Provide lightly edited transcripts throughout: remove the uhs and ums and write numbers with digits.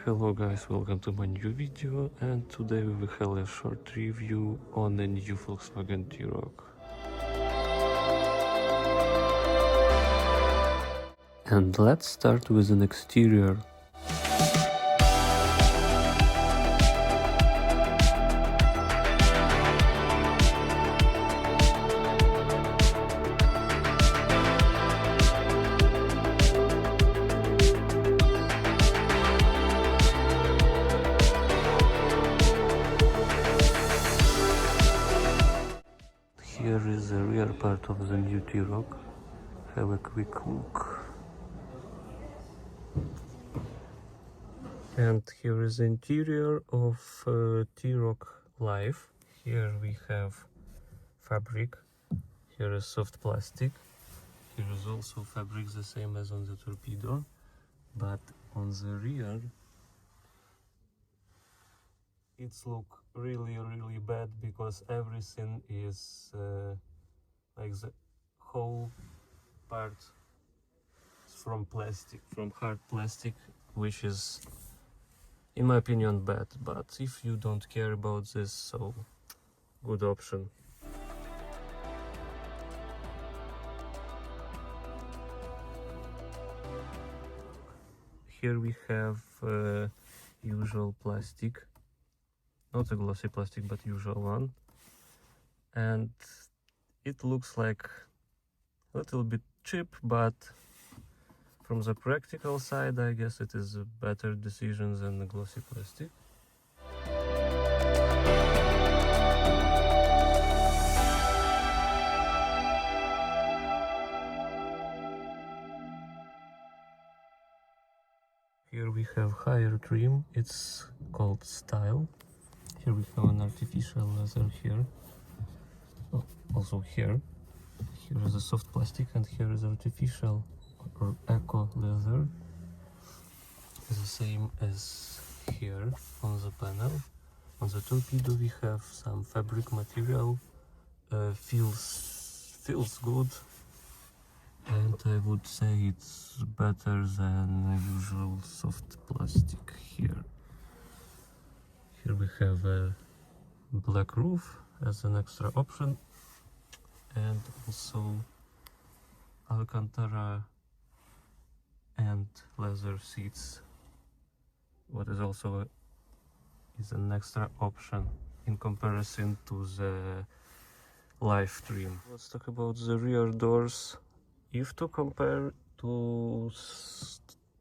Hello guys, welcome to my new video, and today we will have a short review on the new Volkswagen T Roc. And let's start with an exterior. Here is the rear part of the new T Roc. Have a quick look. And here is the interior of T-Roc Life. Here we have fabric. Here is soft plastic. Here is also fabric, the same as on the torpedo, but on the rear it's look really bad because everything is like the whole part is from plastic, from hard plastic, which is in my opinion bad, but if you don't care about this, so good option. Here we have usual plastic, not a glossy plastic but usual one, and it looks like a little bit cheap, but from the practical side I guess it is a better decision than the glossy plastic. Here we have higher trim, it's called Style. Here we have an artificial leather here. Oh, also here. Here is a soft plastic and here is artificial or eco leather. It's the same as here on the panel. On the torpedo we have some fabric material. Feels good. And I would say it's better than usual soft plastic here. Here we have a black roof as an extra option, and also Alcantara and leather seats, what is also is an extra option in comparison to the Life trim. Let's talk about the rear doors. If to compare to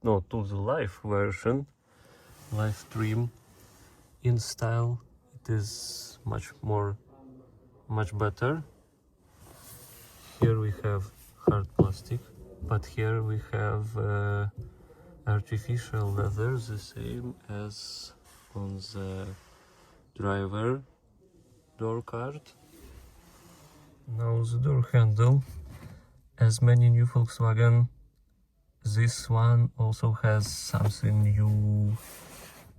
the Life version, Life trim, in style it is much better. Here we have hard plastic, but here we have artificial leather, the same as on the driver door card. Now the door handle. As many new Volkswagen, this one also has something new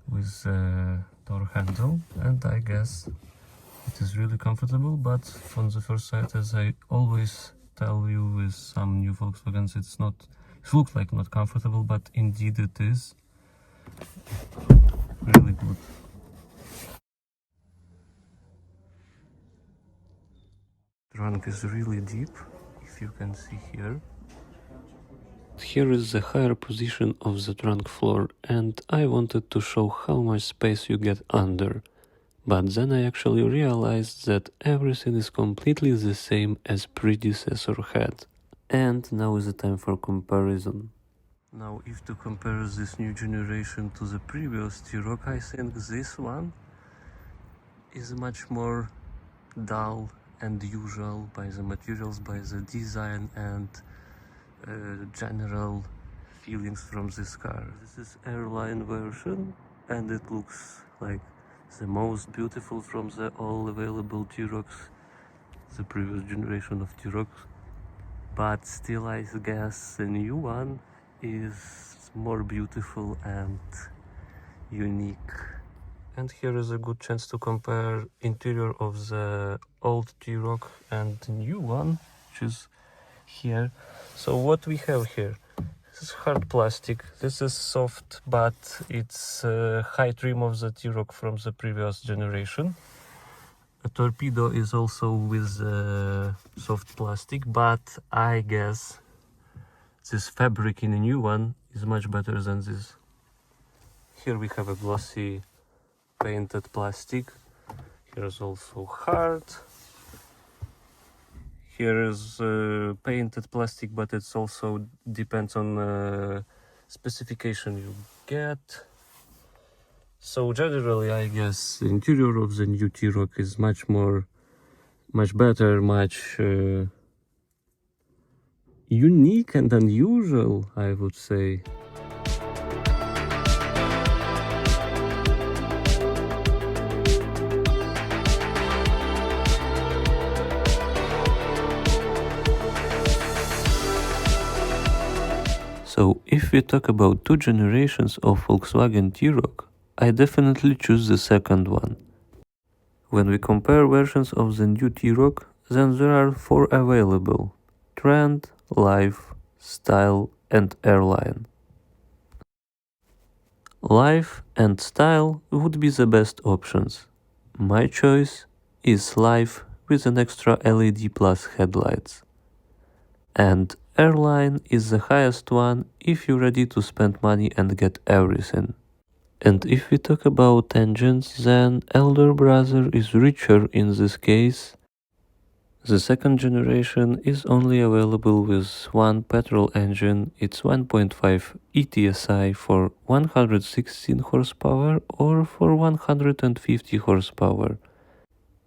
with the door handle, and I guess it is really comfortable, but from the first sight, as I always tell you with some new Volkswagens, it looks like not comfortable, but indeed it is really good. Trunk is really deep, if you can see here. Here is the higher position of the trunk floor, and I wanted to show how much space you get under. But then I actually realized that everything is completely the same as predecessor had. And now is the time for comparison. Now if to compare this new generation to the previous T-Roc, I think this one is much more dull and usual by the materials, by the design and general feelings from this car. This is airline version and it looks like the most beautiful from the all available T-Rocs, the previous generation of T-Rocs, but still I guess the new one is more beautiful and unique. And here is a good chance to compare interior of the old T-Roc and the new one, which is here. So what we have here, This is hard plastic. This is soft, but it's high trim of the T-Roc from the previous generation. A torpedo is also with soft plastic, but I guess this fabric in a new one is much better than this. Here we have a glossy painted plastic. Here's also hard. Here is painted plastic, but it's also depends on specification you get. So generally, I guess the interior of the new T-Roc is much better, much unique and unusual, I would say. So if we talk about two generations of Volkswagen T-Roc, I definitely choose the second one. When we compare versions of the new T-Roc, then there are 4 available: Trend, Life, Style and Airline. Life and Style would be the best options. My choice is Life with an extra LED plus headlights. And Airline is the highest one if you're ready to spend money and get everything. And if we talk about engines, then elder brother is richer in this case. The second generation is only available with one petrol engine. It's 1.5 eTSI for 116 horsepower or for 150 horsepower.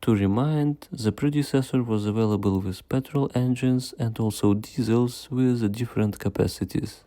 To remind, the predecessor was available with petrol engines and also diesels with different capacities.